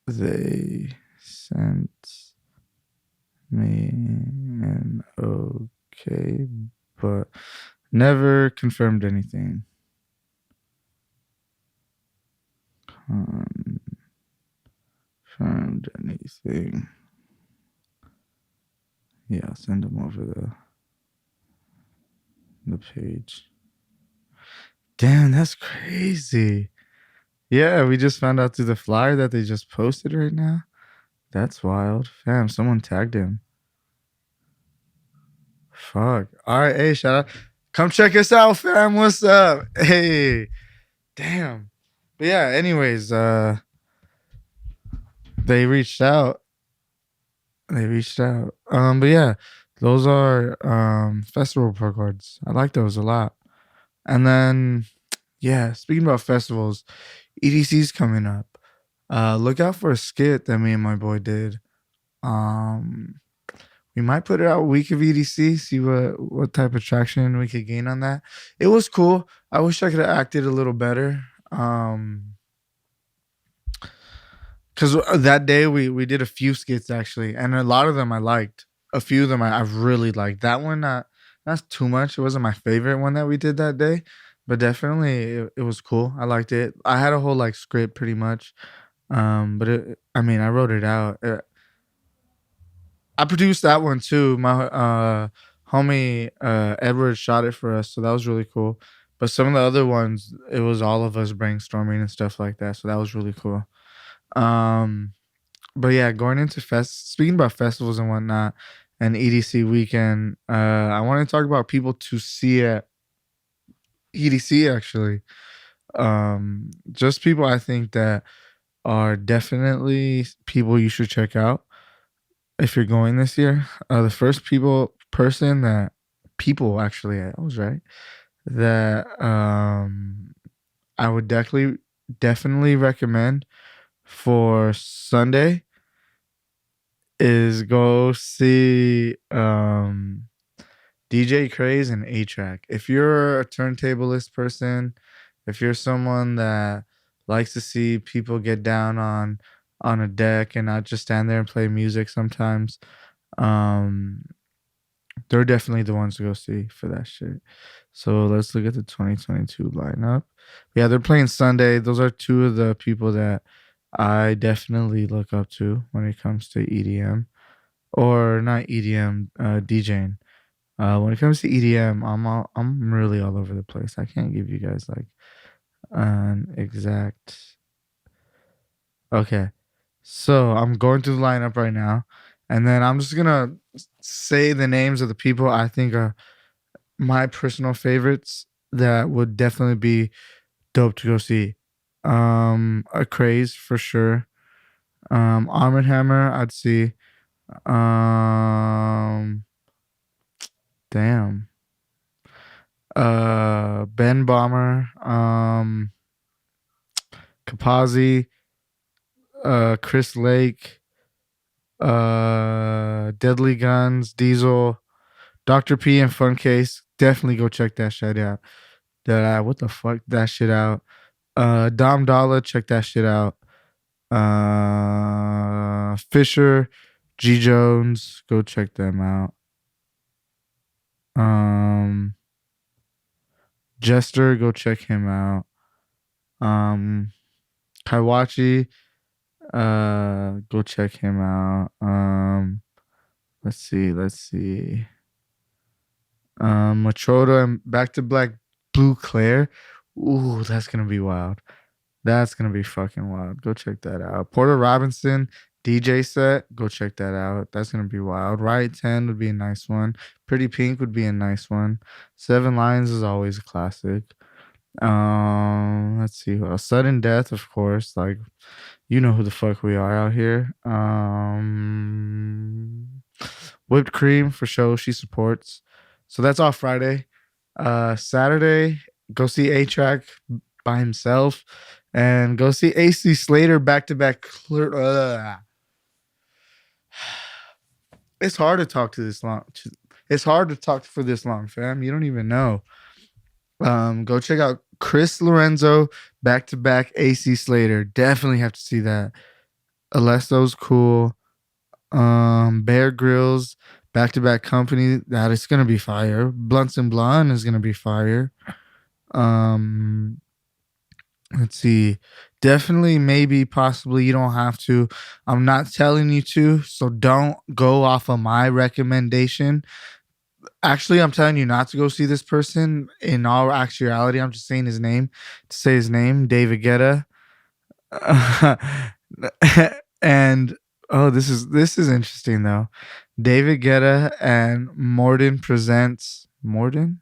They sent me an okay, but never confirmed anything. Confirmed anything. Yeah, I'll send them over the page. Damn, that's crazy. Yeah, we just found out through the flyer that they just posted right now. That's wild. Fam, someone tagged him. Fuck. All right, hey, shout out. Come check us out, fam. What's up? Hey. Damn. But yeah, anyways, they reached out. But yeah, those are festival report cards. I like those a lot. And then yeah, speaking about festivals, EDC's coming up. Look out for a skit that me and my boy did. We might put it out week of EDC, see what type of traction we could gain on that. It was cool. I wish I could have acted a little better. Because that day we did a few skits actually, and a lot of them I liked. A few of them I really liked. That one not too much. It wasn't my favorite one that we did that day, but definitely it was cool. I liked it. I had a whole like script pretty much, but I wrote it out. I produced that one too. My homie Edward shot it for us, so that was really cool. But some of the other ones, it was all of us brainstorming and stuff like that, so that was really cool. But yeah, going into speaking about festivals and whatnot and EDC weekend, I want to talk about people to see at EDC actually. Just people I think that are definitely people you should check out if you're going this year. The first person that people actually, I was right, that I would definitely recommend for Sunday is go see DJ Craze and A-Track. If you're a turntablist person, if you're someone that likes to see people get down on a deck and not just stand there and play music sometimes, they're definitely the ones to go see for that shit. So let's look at the 2022 lineup. Yeah, they're playing Sunday. Those are two of the people that I definitely look up to when it comes to EDM, or not EDM, DJing. When it comes to EDM, I'm really all over the place. I can't give you guys like an exact. Okay, so I'm going through the lineup right now, and then I'm just gonna say the names of the people I think are my personal favorites that would definitely be dope to go see. A Craze for sure. Armored Hammer, I'd see. Um, damn. Ben Bomber. Kapazi. Chris Lake. Deadly Guns. Diesel. Dr. P and Funcase. Definitely go check that shit out. What the fuck? That shit out. Dom Dollar, check that shit out. Fisher, G Jones, go check them out. Jester, go check him out. Kaiwachi, go check him out. Let's see. Machoda and Back to Black Blue Claire. Ooh, that's gonna be wild. That's gonna be fucking wild. Go check that out. Porter Robinson DJ set. Go check that out. That's gonna be wild. Riot 10 would be a nice one. Pretty Pink would be a nice one. Seven Lions is always a classic. Let's see. Well, Sudden Death, of course. Like, you know who the fuck we are out here. Whipped Cream for sure. She supports. So that's all Friday. Saturday, go see A-Track by himself, and go see AC Slater back to back. It's hard to talk to this long. It's hard to talk for this long, fam. You don't even know. Go check out Chris Lorenzo back to back AC Slater. Definitely have to see that. Alesto's cool. Bear Grylls back to back Company. That is gonna be fire. Blunts and Blonde is gonna be fire. Let's see. Definitely, maybe, possibly. You don't have to. I'm not telling you to, so don't go off of my recommendation. Actually, I'm telling you not to go see this person. In all actuality, I'm just saying his name to say his name, David Guetta. And oh, this is interesting though. David Guetta and Morton presents Morton.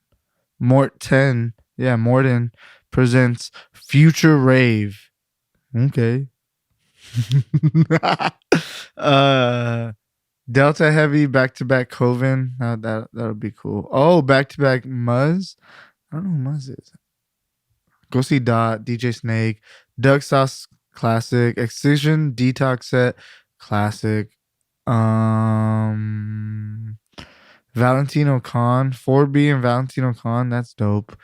Yeah, Morton presents Future Rave. Okay. Delta Heavy back to back Coven. That would be cool. Oh, back to back Muzz. I don't know who Muzz is. Go see Dot, DJ Snake, Doug Sauce classic, Excision Detox set classic. Valentino Khan, 4B and Valentino Khan. That's dope.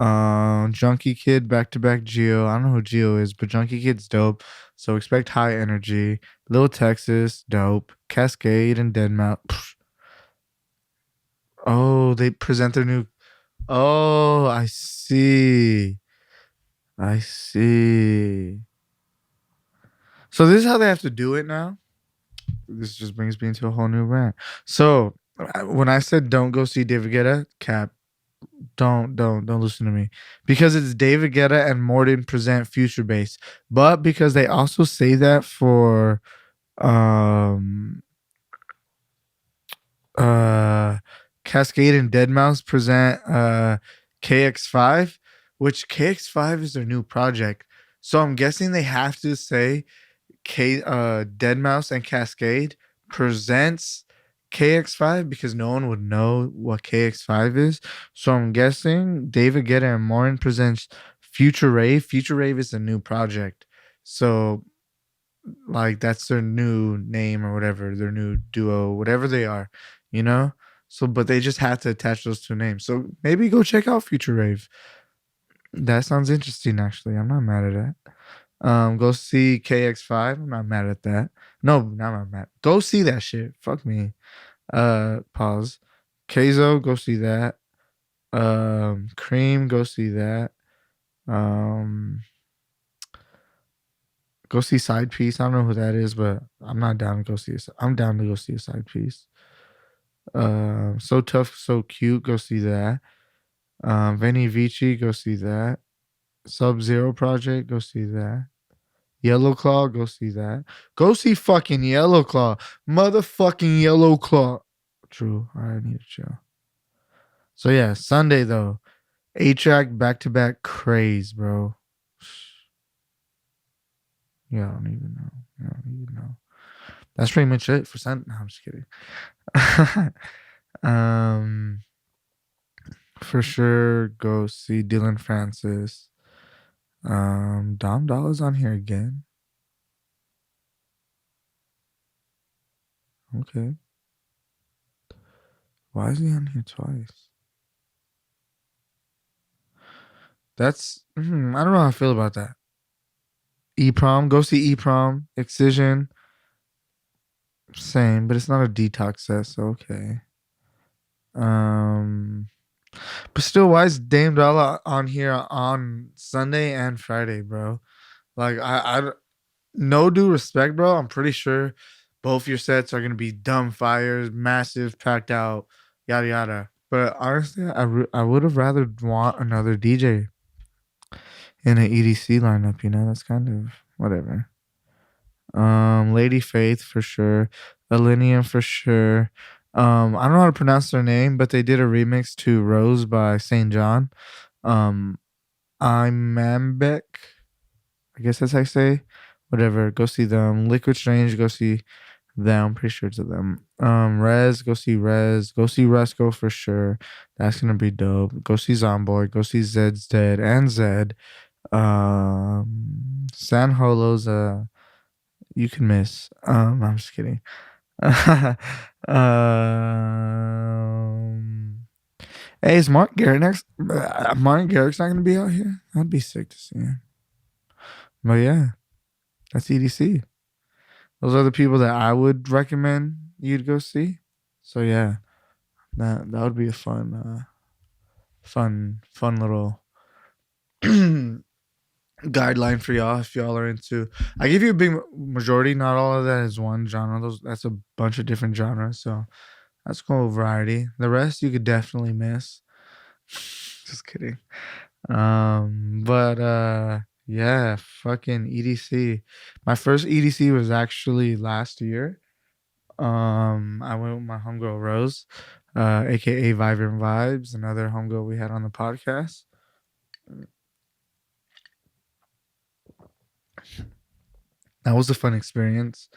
Junkie Kid back to back Geo. I don't know who Geo is, but Junkie Kid's dope. So expect high energy. Lil Texas, dope. Cascade and Deadmau5. Oh, they present their new. Oh, I see. So this is how they have to do it now. This just brings me into a whole new rant. So when I said don't go see David Guetta, Cap, don't listen to me, because it's David Guetta and Morton present Future Bass, but because they also say that for Cascade and Deadmau5 present KX5, which KX5 is their new project. So I'm guessing they have to say Deadmau5 and Cascade presents KX5, because no one would know what KX5 is. So I'm guessing David Guetta and Morton presents Future Rave. Future Rave is a new project. So like that's their new name or whatever, their new duo, whatever they are, you know? So but they just had to attach those two names. So maybe go check out Future Rave. That sounds interesting actually. I'm not mad at that. Go see KX5. I'm not mad at that. No, not mad. Go see that shit. Fuck me. Pause. Keizo, go see that. Cream, go see that. Um, go see Side Piece. I don't know who that is, but I'm not down to go see it. I'm down to go see a Side Piece. So Tough, So Cute, go see that. Veni Vici, go see that. Sub Zero Project, go see that. Yellow Claw, go see that. Go see fucking Yellow Claw. Motherfucking Yellow Claw. True. I need to chill. So yeah, Sunday though. 8-track back-to-back craze, bro. Yeah, I don't even know. I don't even know. That's pretty much it for Sunday. No, I'm just kidding. For sure, go see Dylan Francis. Dom Dolla's on here again. Okay. Why is he on here twice? That's I don't know how I feel about that. E-prom, go see E-prom. Excision, same, but it's not a detox set, so okay. But still, why is Dame Dollar on here on Sunday and Friday, bro? Like, no due respect, bro. I'm pretty sure both your sets are gonna be dumb fires, massive, packed out, yada yada. But honestly, I would have rather want another DJ in an EDC lineup. You know, that's kind of whatever. Lady Faith for sure, Alinea for sure. I don't know how to pronounce their name, but they did a remix to Rose by St. John. I'm Mambek. I guess that's how I say. Whatever. Go see them. Liquid Strange, go see them. I'm pretty sure it's them. Rez, go see Rez. Go see Resco for sure. That's gonna be dope. Go see Zomboy. Go see Zed's Dead and Zed. San Holo's you can miss. I'm just kidding. Hey, is Mark Garrett next? Mark Garrett's not gonna be out here. That'd be sick to see him. But yeah, that's EDC. Those are the people that I would recommend you'd go see. So yeah, that would be a fun little guideline for y'all if y'all are into. I give you a big majority. Not all of that is one genre. That's a bunch of different genres. So that's cool variety. The rest you could definitely miss. Just kidding. But yeah, fucking EDC. My first EDC was actually last year. I went with my homegirl Rose, aka Vibrant Vibes, another homegirl we had on the podcast. That was a fun experience.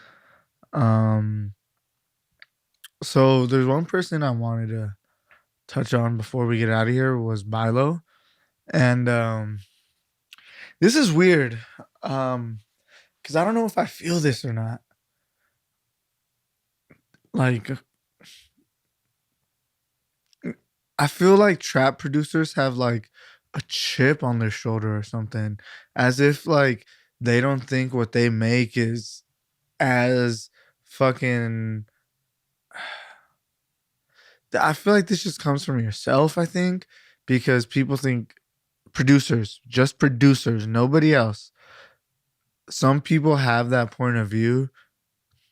So there's one person I wanted to touch on before we get out of here was Bailo. And this is weird. Because I don't know if I feel this or not. Like, I feel like trap producers have like a chip on their shoulder or something, as if like they don't think what they make is as fucking. I feel like this just comes from yourself, I think, because people think producers, just producers, nobody else. Some people have that point of view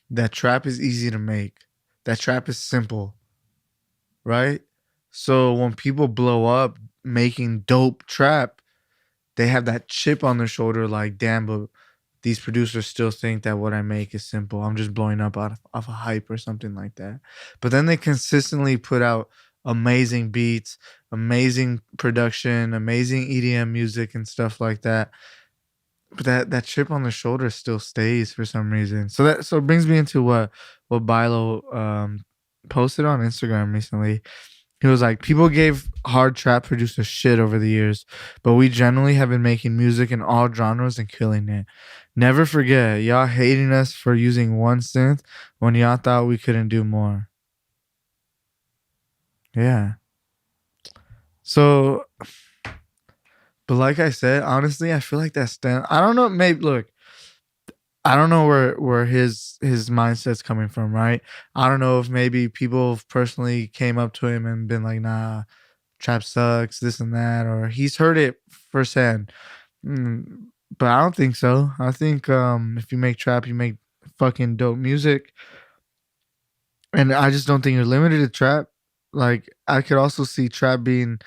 that trap is easy to make, that trap is simple, right? So when people blow up making dope trap, they have that chip on their shoulder, like, damn, but these producers still think that what I make is simple. I'm just blowing up off a hype or something like that. But then they consistently put out amazing beats, amazing production, amazing EDM music and stuff like that. But that chip on the shoulder still stays for some reason. So it brings me into what Bailo posted on Instagram recently. He was like, people gave hard trap producers shit over the years, but we generally have been making music in all genres and killing it. Never forget, y'all hating us for using one synth when y'all thought we couldn't do more. Yeah. So, but like I said, honestly, I feel like that's I don't know. Maybe look, I don't know where his mindset's coming from, right? I don't know if maybe people personally came up to him and been like, nah, trap sucks, this and that, or he's heard it firsthand. Mm, but I don't think so. I think if you make trap, you make fucking dope music, and I just don't think you're limited to trap. Like I could also see trap being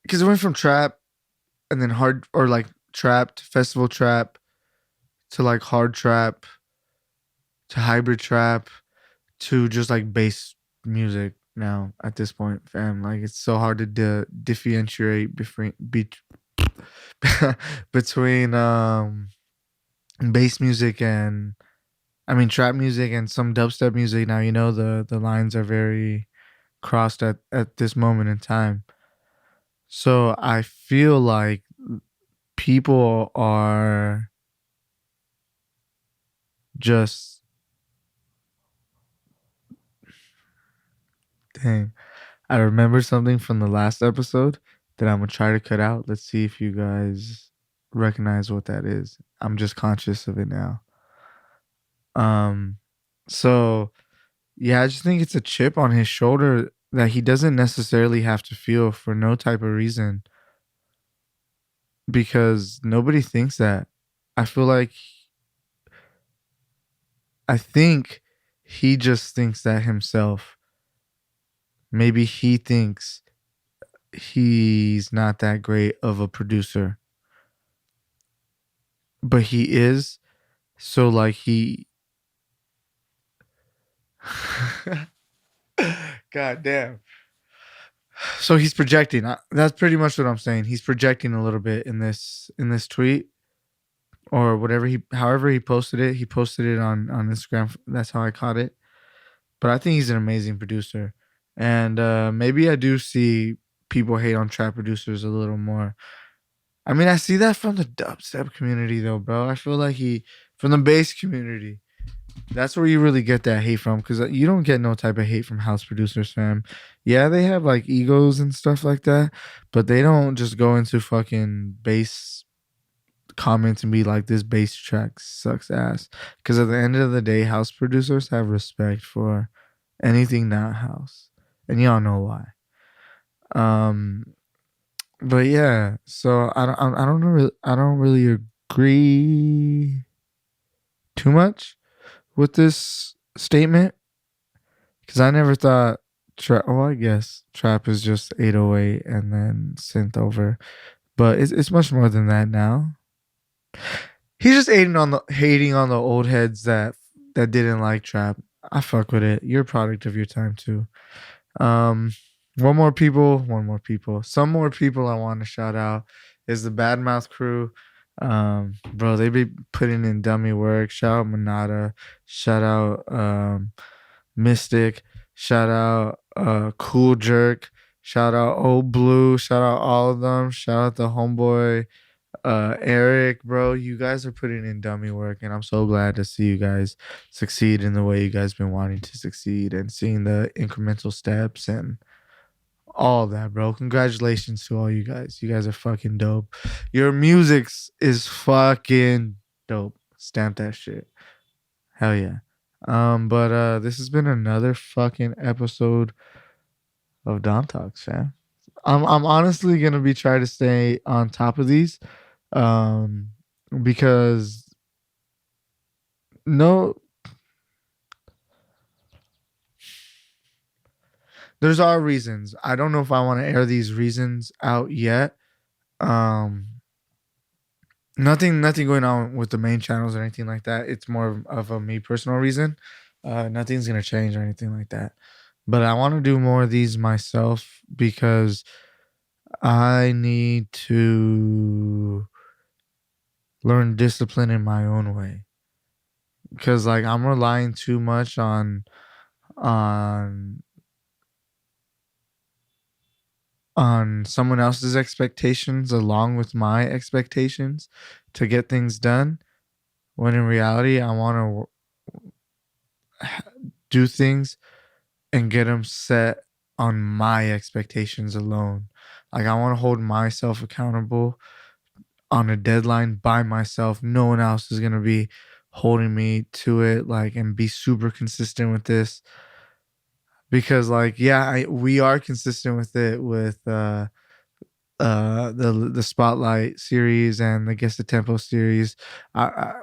because it went from trap and then hard or like trap to festival trap to like hard trap to hybrid trap to just like bass music now at this point, fam. Like it's so hard to differentiate between bass music and I mean trap music and some dubstep music. Now you know the lines are very crossed at this moment in time. So I feel like people are just dang. I remember something from the last episode that I'm gonna try to cut out. Let's see if you guys recognize what that is. I'm just conscious of it now. Um so yeah, I just think it's a chip on his shoulder that he doesn't necessarily have to feel for no type of reason because nobody thinks that. I feel like I think he just thinks that himself. Maybe he thinks he's not that great of a producer, but he is. So like he God damn. So he's projecting. That's pretty much what I'm saying. He's projecting a little bit in this tweet or whatever however he posted it. He posted it on Instagram. That's how I caught it. But I think he's an amazing producer. And maybe I do see people hate on trap producers a little more. I mean, I see that from the dubstep community though, bro. I feel like from the bass community. That's where you really get that hate from because you don't get no type of hate from house producers, fam. Yeah, they have like egos and stuff like that, but they don't just go into fucking bass comments and be like, this bass track sucks ass. Because at the end of the day, house producers have respect for anything not house, and y'all know why. Um, but yeah, so I don't really agree too much with this statement because I never thought trap. Well, I guess trap is just 808 and then synth over, but it's much more than that now. He's just hating on the old heads that didn't like trap. I fuck with it. You're a product of your time too. Um, one more people. Some more people I want to shout out is the Badmouth crew. Bro, they be putting in dummy work. Shout out Monada. Shout out Mystic. Shout out Cool Jerk. Shout out Old Blue. Shout out all of them. Shout out the homeboy Eric, bro. You guys are putting in dummy work, and I'm so glad to see you guys succeed in the way you guys been wanting to succeed and seeing the incremental steps and all that, bro. Congratulations to all you guys. You guys are fucking dope. Your music's is fucking dope. Stamp that shit. Hell yeah. But this has been another fucking episode of Don Talks, fam. I'm honestly gonna be trying to stay on top of these. Um because no there's our reasons. I don't know if I want to air these reasons out yet. Um nothing going on with the main channels or anything like that. It's more of a me personal reason. Nothing's gonna change or anything like that. But I want to do more of these myself because I need to learn discipline in my own way. Because like I'm relying too much on on someone else's expectations along with my expectations to get things done when in reality I want to do things and get them set on my expectations alone. Like I want to hold myself accountable on a deadline by myself. No one else is going to be holding me to it like and be super consistent with this. because like yeah, we are consistent with it with the spotlight series and I guess the tempo series. I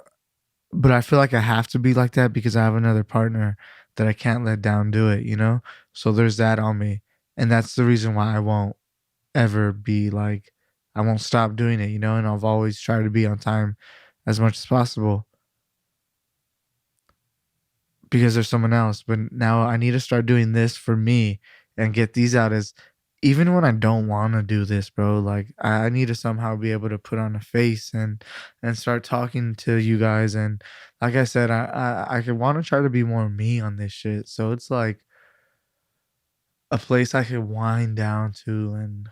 but I feel like I have to be like that because I have another partner that I can't let down do it, you know? So there's that on me. And that's the reason why I won't ever be like I won't stop doing it, you know, and I've always tried to be on time as much as possible because there's someone else. But now I need to start doing this for me and get these out as even when I don't want to do this, bro. Like I need to somehow be able to put on a face and start talking to you guys. And like I said, I could want to try to be more me on this shit. So it's like a place I could wind down to and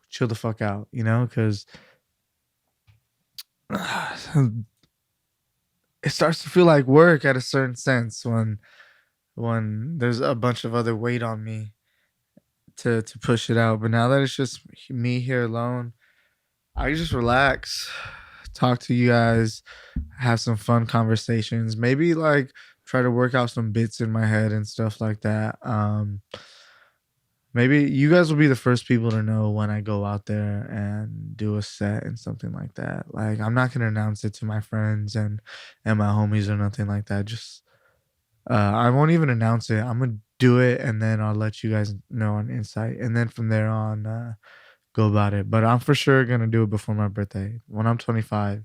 chill the fuck out, you know, because it starts to feel like work at a certain sense when there's a bunch of other weight on me to push it out. But now that it's just me here alone, I just relax, talk to you guys, have some fun conversations, maybe like try to work out some bits in my head and stuff like that. Maybe you guys will be the first people to know when I go out there and do a set and something like that. Like I'm not gonna announce it to my friends and my homies or nothing like that. Just I won't even announce it. I'm gonna do it and then I'll let you guys know on Insight. And then from there on, go about it. But I'm for sure gonna do it before my birthday. When I'm 25,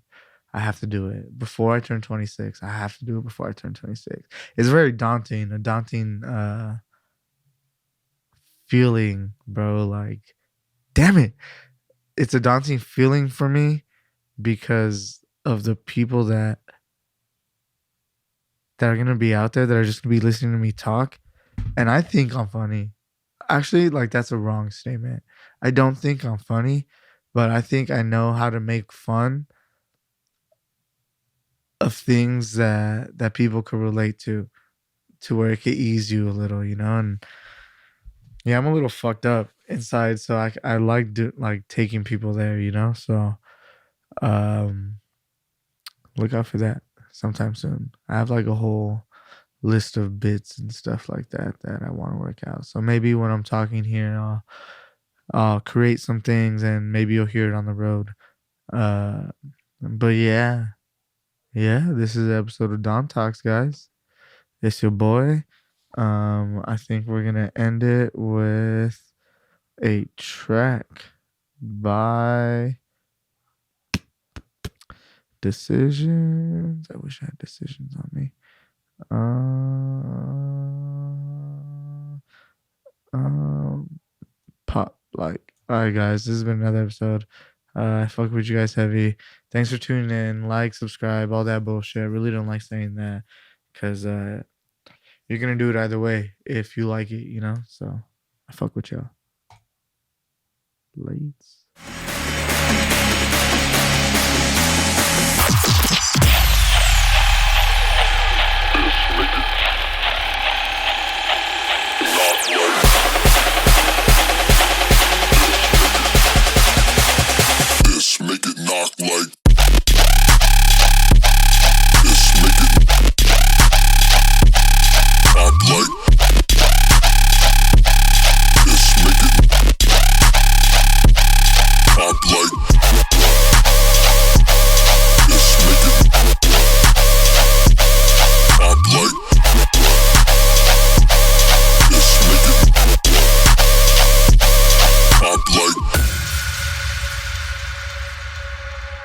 I have to do it. Before I turn 26, I have to do it before I turn 26. It's very daunting, a daunting feeling, bro. Like, damn it. It's a daunting feeling for me because of the people that are gonna be out there that are just gonna be listening to me talk. And I think I'm funny. Actually, like that's a wrong statement. I don't think I'm funny, but I think I know how to make fun of things that people could relate to where it could ease you a little, you know. And yeah, I'm a little fucked up inside, so I like like taking people there, you know. So um look out for that sometime soon. I have like a whole list of bits and stuff like that I want to work out. So maybe when I'm talking here, I'll create some things and maybe you'll hear it on the road. Uh, but yeah, yeah, this is an episode of Don Talks, guys. It's your boy. I think we're gonna end it with a track by Decisions. I wish I had Decisions on me. Pop like. All right, guys. This has been another episode. I fuck with you guys heavy. Thanks for tuning in. Like, subscribe, all that bullshit. I really don't like saying that because you're gonna do it either way if you like it, you know. So I fuck with y'all. Lights.